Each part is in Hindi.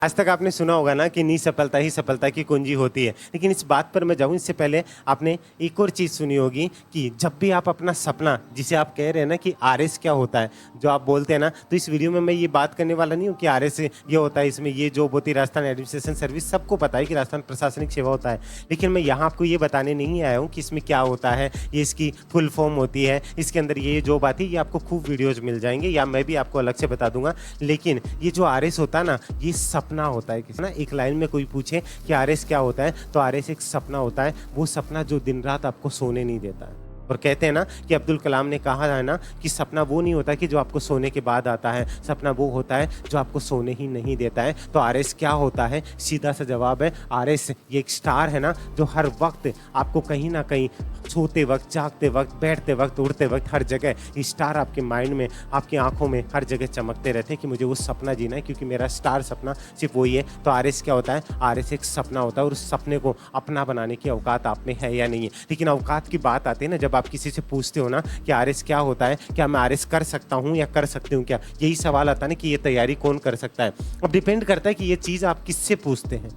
आज तक आपने सुना होगा ना कि निसफलता ही सफलता की कुंजी होती है, लेकिन इस बात पर मैं जाऊँ इससे पहले आपने एक और चीज़ सुनी होगी कि जब भी आप अपना सपना, जिसे आप कह रहे हैं ना कि आरएस क्या होता है, जो आप बोलते हैं ना, तो इस वीडियो में मैं ये बात करने वाला नहीं हूँ कि आरएस ये होता है, इसमें ये जॉब होती है, राजस्थान एडमिनिस्ट्रेशन सर्विस, सबको पता है कि राजस्थान प्रशासनिक सेवा होता है। लेकिन मैं यहाँ आपको ये बताने नहीं आया हूँ कि इसमें क्या होता है, ये इसकी फुल फॉर्म होती है, इसके अंदर ये जॉब आती है, ये आपको खूब वीडियोज़ मिल जाएंगे या मैं भी आपको अलग से बता दूंगा। लेकिन ये जो आरएस होता है ना, ये सपना होता है किसी ना। एक लाइन में कोई पूछे कि आरएस क्या होता है, तो आरएस एक सपना होता है, वो सपना जो दिन रात आपको सोने नहीं देता है। और कहते हैं ना कि अब्दुल कलाम ने कहा है ना कि सपना वो नहीं होता कि जो आपको सोने के बाद आता है, सपना वो होता है जो आपको सोने ही नहीं देता है। तो आरएस क्या होता है, सीधा सा जवाब है आरएस ये एक स्टार है ना, जो हर वक्त आपको कहीं ना कहीं सोते वक्त, जागते वक्त, बैठते वक्त, उड़ते वक्त, हर जगह ये स्टार आपके माइंड में, आपकी आंखों में हर जगह चमकते रहते हैं कि मुझे वो सपना जीना है, क्योंकि मेरा स्टार सपना सिर्फ वही है। तो आरएस क्या होता है, आरएस एक सपना होता है और उस सपने को अपना बनाने की औकात आप में है या नहीं है। लेकिन औकात की बात आती है ना, जब आप किसी से पूछते हो ना कि आरएस क्या होता है, क्या मैं आरएस कर सकता हूँ या कर सकती हूँ क्या, यही सवाल आता है ना कि ये तैयारी कौन कर सकता है। अब डिपेंड करता है कि ये चीज़ आप किससे पूछते हैं,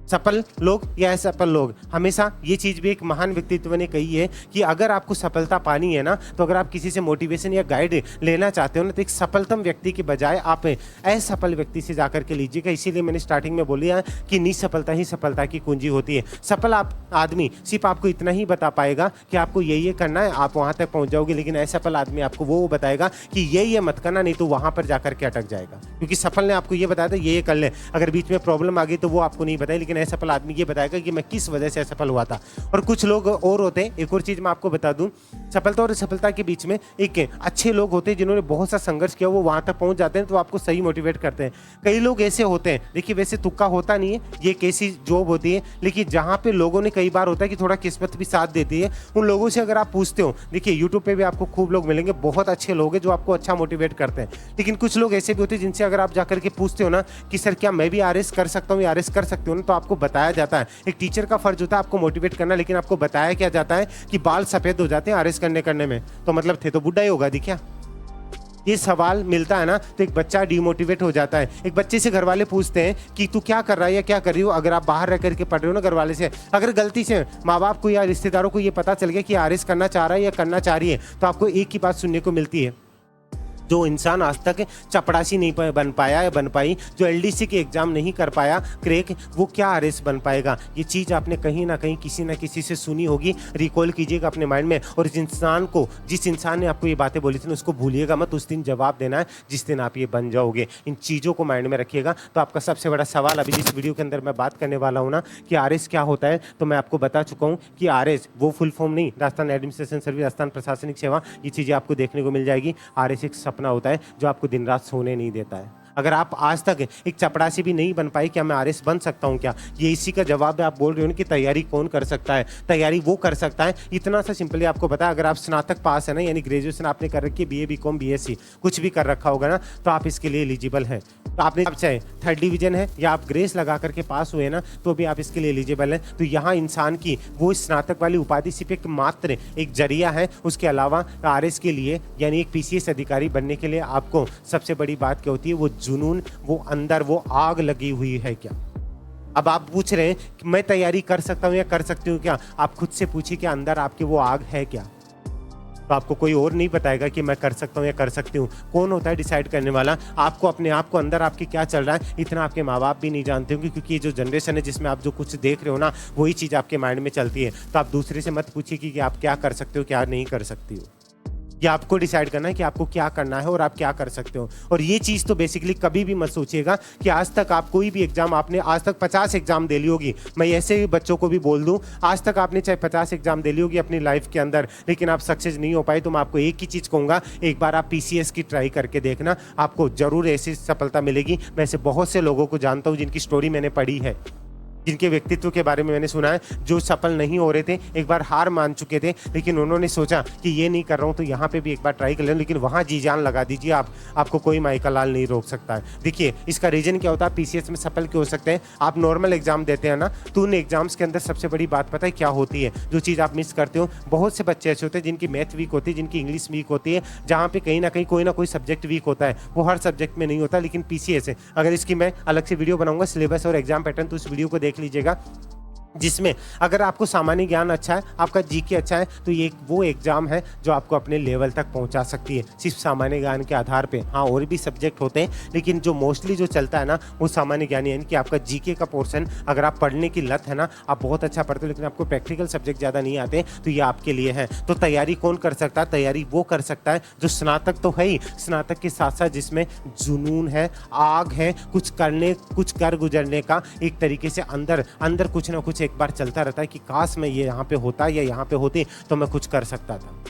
सफल लोग या असफल लोग। हमेशा ये चीज़ भी एक महान व्यक्तित्व ने कही है कि अगर आपको सफलता पानी है ना, तो अगर आप किसी से मोटिवेशन या गाइड लेना चाहते हो ना, तो एक सफलतम व्यक्ति के बजाय आप असफल व्यक्ति से जाकर के लीजिएगा। इसीलिए मैंने स्टार्टिंग में बोलिया कि निसफलता ही सफलता की कुंजी होती है। सफल आदमी सिर्फ आपको इतना ही बता पाएगा कि आपको ये करना है, आप वहाँ तक पहुँच जाओगे, लेकिन असफल आदमी आपको वो बताएगा कि ये मत करना, नहीं तो वहाँ पर जाकर के अटक जाएगा। क्योंकि सफल ने आपको ये बताया था ये कर ले, अगर बीच में प्रॉब्लम आ गई तो वो आपको नहीं बताए, लेकिन असफल आदमी ये बताएगा कि मैं किस वजह से असफल हुआ था। और कुछ लोग और होते हैं, एक और चीज मैं आपको बता दूं, सफलता और असफलता के बीच में एक अच्छे लोग होते हैं जिन्होंने बहुत सा संघर्ष किया, वो वहां तक पहुंच जाते हैं, तो आपको सही मोटिवेट करते हैं। कई लोग ऐसे होते हैं, देखिए वैसे तुक्का होता नहीं है, ये एक ऐसी जॉब होती है, लेकिन जहां पे लोगों ने कई बार होता है कि थोड़ा किस्मत भी साथ देती है, उन लोगों से अगर आप पूछते हो, देखिए यूट्यूब पे भी आपको खूब लोग मिलेंगे, बहुत अच्छे लोग हैं जो आपको अच्छा मोटिवेट करते हैं। लेकिन कुछ लोग ऐसे भी होते हैं जिनसे अगर आप जाकर के पूछते हो ना कि सर क्या मैं भी आरएस कर सकता हूँ या आरएस कर सकते हो ना, तो आपको बताया जाता है, एक टीचर का फर्ज होता है आपको मोटिवेट करना, लेकिन आपको बताया क्या जाता है कि बाल सफेद हो जाते हैं आरएस करने में, तो मतलब थे तो बुढ़ा ही होगा दिखा। ये सवाल मिलता है ना, तो एक बच्चा डिमोटिवेट हो जाता है। एक बच्चे से घर वाले पूछते हैं कि तू क्या कर रहा है या क्या कर रही हो, अगर आप बाहर रह करके पढ़ रहे हो ना, घर वाले से अगर गलती से माँ बाप को या रिश्तेदारों को ये पता चल गया कि आरएस करना चाह रहा है या करना चाह रही है, तो आपको एक ही बात सुनने को मिलती है, जो इंसान आज तक चपड़ासी नहीं बन पाया या बन पाई, जो एलडीसी के एग्जाम नहीं कर पाया क्रैक, वो क्या आरएस बन पाएगा। ये चीज़ आपने कहीं ना कहीं किसी ना किसी से सुनी होगी, रिकॉल कीजिएगा अपने माइंड में। और जिस इंसान ने आपको ये बातें बोली थी उसको भूलिएगा मत, उस दिन जवाब देना है जिस दिन आप ये बन जाओगे। इन चीज़ों को माइंड में रखिएगा। तो आपका सबसे बड़ा सवाल अभी जिस वीडियो के अंदर मैं बात करने वाला हूँ ना कि आरएस क्या होता है, तो मैं आपको बता चुका हूँ कि आरएस वो फुल फॉर्म नहीं, राजस्थान एडमिनिस्ट्रेशन सर्विस, राजस्थान प्रशासनिक सेवा, ये चीज़ें आपको देखने को मिल जाएगी। आरएस एक सपना होता है जो आपको दिन रात सोने नहीं देता है। अगर आप आज तक एक चपड़ासी भी नहीं बन पाए, क्या मैं आरएस बन सकता हूँ क्या, ये इसी का जवाब है। आप बोल रहे हो कि तैयारी कौन कर सकता है, तैयारी वो कर सकता है, इतना सा सिंपली आपको पता। अगर आप स्नातक पास है ना, यानी ग्रेजुएशन आपने कर रखी है, बीए बीकॉम बीएससी कुछ भी कर रखा होगा ना, तो आप इसके लिए एलिजिबल हैं। तो आपने चाहे 3rd डिवीजन है या आप ग्रेस लगा करके पास हुए ना, तो भी आप इसके लिए एलिजिबल हैं। तो यहाँ इंसान की वो स्नातक वाली उपाधि सिर्फ एक मात्र एक जरिया है। उसके अलावा आरएस के लिए यानी एक पीसीएस अधिकारी बनने के लिए आपको सबसे बड़ी बात क्या होती है, वो जुनून, वो अंदर वो आग लगी हुई है क्या। अब आप पूछ रहे हैं कि मैं तैयारी कर सकता हूं या कर सकती हूं क्या, आप खुद से पूछिए कि अंदर आपके वो आग है क्या। तो आपको कोई और नहीं बताएगा कि मैं कर सकता हूं या कर सकती हूं। कौन होता है डिसाइड करने वाला, आपको अपने आप को अंदर आपके क्या चल रहा है, इतना आपके माँ बाप भी नहीं जानते होंगे, क्योंकि ये जो जनरेशन है जिसमें आप जो कुछ देख रहे हो ना, वही चीज़ आपके माइंड में चलती है। तो आप दूसरे से मत पूछिए कि आप क्या कर सकते हो क्या नहीं कर सकती हो। ये आपको डिसाइड करना है कि आपको क्या करना है और आप क्या कर सकते हो। और ये चीज़ तो बेसिकली कभी भी मत सोचिएगा कि आज तक आप कोई भी एग्जाम, आपने आज तक 50 एग्जाम दे ली होगी, मैं ऐसे ही बच्चों को भी बोल दूं, आज तक आपने चाहे 50 एग्जाम दे ली होगी अपनी लाइफ के अंदर, लेकिन आप सक्सेस नहीं हो पाए, तो मैं आपको एक ही चीज़ कहूँगा, एक बार आप पीसीएस की ट्राई करके देखना, आपको जरूर ऐसी सफलता मिलेगी। मैं ऐसे बहुत से लोगों को जानता हूँ जिनकी स्टोरी मैंने पढ़ी है, जिनके व्यक्तित्व के बारे में मैंने सुना है, जो सफल नहीं हो रहे थे, एक बार हार मान चुके थे, लेकिन उन्होंने सोचा कि ये नहीं कर रहा हूँ तो यहाँ पे भी एक बार ट्राई कर लें, लेकिन वहाँ जी जान लगा दीजिए आप, आपको कोई माइकल लाल नहीं रोक सकता है। देखिए इसका रीजन क्या होता है, पीसीएस में सफल क्यों हो सकते हैं। आप नॉर्मल एग्जाम देते हैं ना, तो उन एग्जाम्स के अंदर सबसे बड़ी बात पता है क्या होती है, जो चीज़ आप मिस करते हो। बहुत से बच्चे ऐसे होते हैं जिनकी मैथ वीक होती है, जिनकी इंग्लिश वीक होती है, जहाँ पे कहीं ना कहीं कोई ना कोई सब्जेक्ट वीक होता है। वो हर सब्जेक्ट में नहीं होता, लेकिन पीसीएस है। अगर इसकी मैं अलग से वीडियो बनाऊंगा सिलेबस और एग्जाम पैटर्न, तो उस वीडियो को देख लीजिएगा, जिसमें अगर आपको सामान्य ज्ञान अच्छा है, आपका जीके अच्छा है, तो ये वो एग्जाम है जो आपको अपने लेवल तक पहुंचा सकती है सिर्फ सामान्य ज्ञान के आधार पे। हाँ, और भी सब्जेक्ट होते हैं, लेकिन जो मोस्टली जो चलता है ना, वो सामान्य ज्ञान, यानी कि आपका जीके का पोर्शन। अगर आप पढ़ने की लत है ना, आप बहुत अच्छा पढ़ते हो, लेकिन आपको प्रैक्टिकल सब्जेक्ट ज़्यादा नहीं आते, तो ये आपके लिए है। तो तैयारी कौन कर सकता है? तैयारी वो कर सकता है जो स्नातक तो है ही, स्नातक के साथ साथ जिसमें जुनून है, आग है, कुछ करने, कुछ कर गुजरने का, एक तरीके से अंदर अंदर कुछ ना कुछ एक बार चलता रहता है कि काश मैं ये यहाँ पे होता या यहाँ पे होती तो मैं कुछ कर सकता था।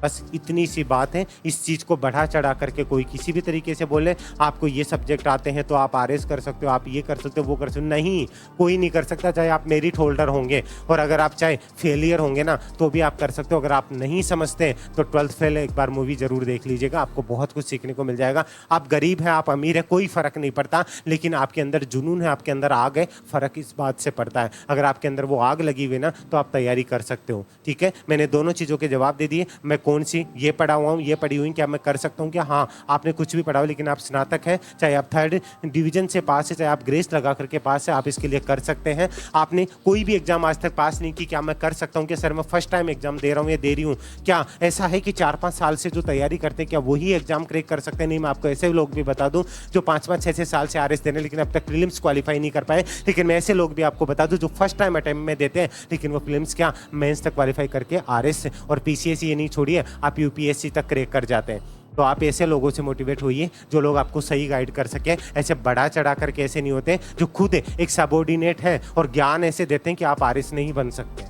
बस इतनी सी बात है। इस चीज़ को बढ़ा चढ़ा करके कोई किसी भी तरीके से बोले आपको ये सब्जेक्ट आते हैं तो आप आरएस कर सकते हो, आप ये कर सकते हो, वो कर सकते हो, नहीं, कोई नहीं कर सकता। चाहे आप मेरिट होल्डर होंगे और अगर आप चाहे फेलियर होंगे ना, तो भी आप कर सकते हो। अगर आप नहीं समझते तो 12th फेल एक बार मूवी जरूर देख लीजिएगा, आपको बहुत कुछ सीखने को मिल जाएगा। आप गरीब हैं, आप अमीर है, कोई फर्क नहीं पड़ता, लेकिन आपके अंदर जुनून है, आपके अंदर आग है, फर्क इस बात से पड़ता है। अगर आपके अंदर वो आग लगी हुई ना, तो आप तैयारी कर सकते हो। ठीक है, मैंने दोनों चीज़ों के जवाब दे दिए। मैं कौन सी ये पढ़ा हुआ हूँ, ये पढ़ी हुई, क्या मैं कर सकता हूँ? क्या हाँ, आपने कुछ भी पढ़ा हो, लेकिन आप स्नातक हैं, चाहे आप 3rd डिवीजन से पास है, चाहे आप ग्रेस लगा करके पास है, आप इसके लिए कर सकते हैं। आपने कोई भी एग्जाम आज तक पास नहीं की, क्या मैं कर सकता हूँ? क्या सर मैं फर्स्ट टाइम एग्जाम दे रहा हूँ या दे रही हूँ, क्या ऐसा है कि 4-5 साल से जो तैयारी करते हैं क्या वही एग्जाम क्रैक कर सकते हैं? नहीं, मैं आपको ऐसे लोग भी बता दूं जो 5-5, 6-6 साल से आरएस दे रहे हैं, लेकिन अब तक प्रीलिम्स क्वालिफाई नहीं कर पाए। लेकिन मैं ऐसे लोग भी आपको बता दूं जो फर्स्ट टाइम अटेम्प्ट में देते हैं, लेकिन वो प्रीलिम्स क्या मेंस तक क्वालिफाई करके आरएस और पीसीएस ये नहीं छोड़िए, आप यूपीएससी तक क्रैक कर जाते हैं। तो आप ऐसे लोगों से मोटिवेट होइए जो लोग आपको सही गाइड कर सके। ऐसे बढ़ा चढ़ा करके ऐसे नहीं होते जो खुद एक सबऑर्डिनेट है और ज्ञान ऐसे देते हैं कि आप आरएस नहीं बन सकते।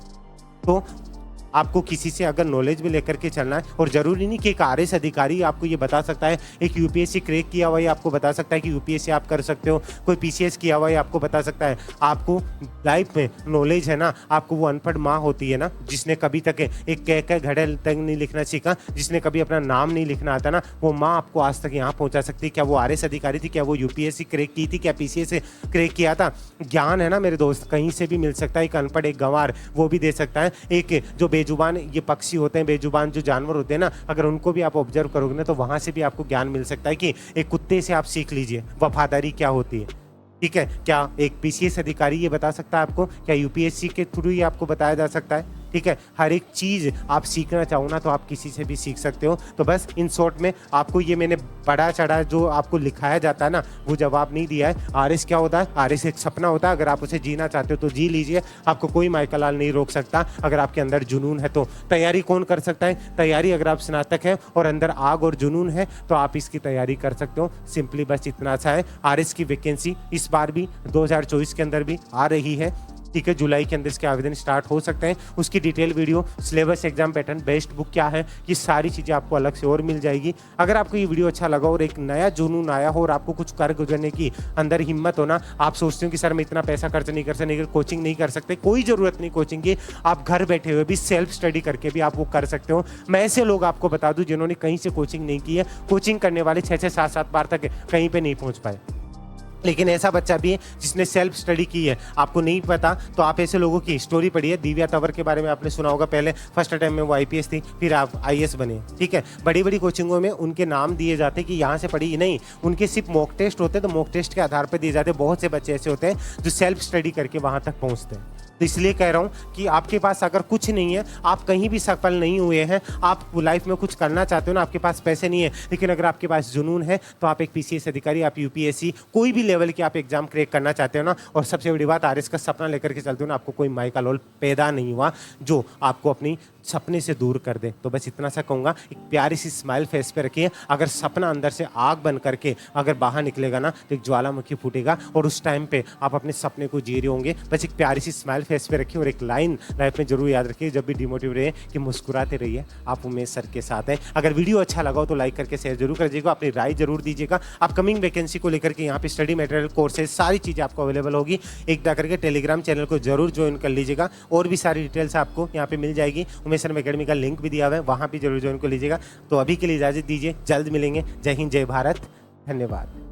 तो आपको किसी से अगर नॉलेज भी लेकर के चलना है, और ज़रूरी नहीं कि एक आरएस अधिकारी आपको ये बता सकता है, एक यूपीएससी क्रैक किया हुआ है आपको बता सकता है कि यूपीएससी आप कर सकते हो, कोई पीसीएस किया हुआ है आपको बता सकता है। आपको लाइफ में नॉलेज है ना, आपको वो अनपढ़ माँ होती है ना, जिसने कभी तक एक कह घड़े तक नहीं लिखना सीखा, जिसने कभी अपना नाम नहीं लिखना आता ना, वो माँ आपको आज तक यहाँ पहुँचा सकती है। क्या वो आरएस अधिकारी थी? क्या वो यूपीएससी क्रैक की थी? क्या पीसीएस क्रैक किया था? ज्ञान है ना मेरे दोस्त, कहीं से भी मिल सकता है। एक अनपढ़, एक गंवार, वो भी दे सकता है। एक जो बेजुबान, ये पक्षी होते हैं, बेजुबान जो जानवर होते हैं ना, अगर उनको भी आप ऑब्जर्व करोगे ना, तो वहां से भी आपको ज्ञान मिल सकता है कि एक कुत्ते से आप सीख लीजिए वफादारी क्या होती है। ठीक है, क्या एक पीसीएस अधिकारी ये बता सकता है आपको? क्या यूपीएससी के थ्रू ही आपको बताया जा सकता है? ठीक है, हर एक चीज़ आप सीखना चाहो ना, तो आप किसी से भी सीख सकते हो। तो बस इन शॉर्ट में आपको ये मैंने बड़ा चढ़ा जो आपको लिखाया जाता है ना, वो जवाब नहीं दिया है। आरएस क्या होता है? आरएस एक सपना होता है, अगर आप उसे जीना चाहते हो तो जी लीजिए, आपको कोई माइकल लाल नहीं रोक सकता। अगर आपके अंदर जुनून है तो। तैयारी कौन कर सकता है? तैयारी अगर आप स्नातक है और अंदर आग और जुनून है, तो आप इसकी तैयारी कर सकते हो। सिंपली बस इतना सा है। आरएस की वैकेंसी इस बार भी 2024 के अंदर भी आ रही है। ठीक है, जुलाई के अंदर इसके आवेदन स्टार्ट हो सकते हैं। उसकी detail video, syllabus, exam pattern, best book क्या है, ये सारी चीज़ें आपको अलग से और मिल जाएगी। अगर आपको ये वीडियो अच्छा लगा और एक नया जुनून आया हो और आपको कुछ कर गुजरने की अंदर हिम्मत हो ना, आप सोचते हो कि सर मैं इतना पैसा खर्च नहीं कर सकते, कोचिंग नहीं कर सकते, कोई ज़रूरत नहीं कोचिंग की। आप घर बैठे हुए भी सेल्फ स्टडी करके भी आप वो कर सकते हो। मैं ऐसे लोग आपको बता दूँ जिन्होंने कहीं से कोचिंग नहीं की है, कोचिंग करने वाले 6-6, 7-7 बार तक कहीं पर नहीं पहुँच पाए। लेकिन ऐसा बच्चा भी है जिसने सेल्फ स्टडी की है, आपको नहीं पता तो आप ऐसे लोगों की स्टोरी पढ़िए। दिव्या तंवर के बारे में आपने सुना होगा, पहले फर्स्ट अटेम्प्ट में वो आईपीएस थी, फिर आप आईएएस बने। ठीक है, बड़ी बड़ी कोचिंगों में उनके नाम दिए जाते कि यहाँ से पढ़ी, नहीं, उनके सिर्फ मॉक टेस्ट होते, तो मॉक टेस्ट के आधार पर दिए जाते। बहुत से बच्चे ऐसे होते हैं जो सेल्फ स्टडी करके वहाँ तक पहुँचते हैं। तो इसलिए कह रहा हूँ कि आपके पास अगर कुछ नहीं है, आप कहीं भी सफल नहीं हुए हैं, आप लाइफ में कुछ करना चाहते हो ना, आपके पास पैसे नहीं है, लेकिन अगर आपके पास जुनून है तो आप एक पीसीएस अधिकारी, आप यूपीएससी, कोई भी लेवल के आप एग्जाम क्रैक करना चाहते हो ना, और सबसे बड़ी बात आरएस का सपना लेकर के चलते हो ना, आपको कोई माइकल लाल पैदा नहीं हुआ जो आपको अपनी सपने से दूर कर दे। तो बस इतना सा कहूँगा, एक प्यारी सी स्माइल फेस पे रखिए। अगर सपना अंदर से आग बन करके अगर बाहर निकलेगा ना, तो एक ज्वालामुखी फूटेगा और उस टाइम पे आप अपने सपने को जी रहे होंगे। बस एक प्यारी सी स्माइल फेस पे रखिए और एक लाइन लाइफ में जरूर याद रखिए जब भी डिमोटिव रहे कि मुस्कुराते रहिए, आप उमेश सर के साथ हैं। अगर वीडियो अच्छा लगा हो तो लाइक करके शेयर जरूर करिएगा, अपनी राय जरूर दीजिएगा। अपकमिंग वैकेंसी को लेकर के यहाँ पे स्टडी मटेरियल, कोर्सेज, सारी चीज़ें आपको अवेलेबल होगी। एक जा करके टेलीग्राम चैनल को जरूर ज्वाइन कर लीजिएगा, और भी सारी डिटेल्स आपको यहाँ पे मिल जाएगी। उमेश शर्मा एकेडमी का लिंक भी दिया हुआ है, वहाँ भी जरूर ज्वाइन कर लीजिएगा। तो अभी के लिए इजाजत दीजिए, जल्द मिलेंगे। जय हिंद, जय भारत, धन्यवाद।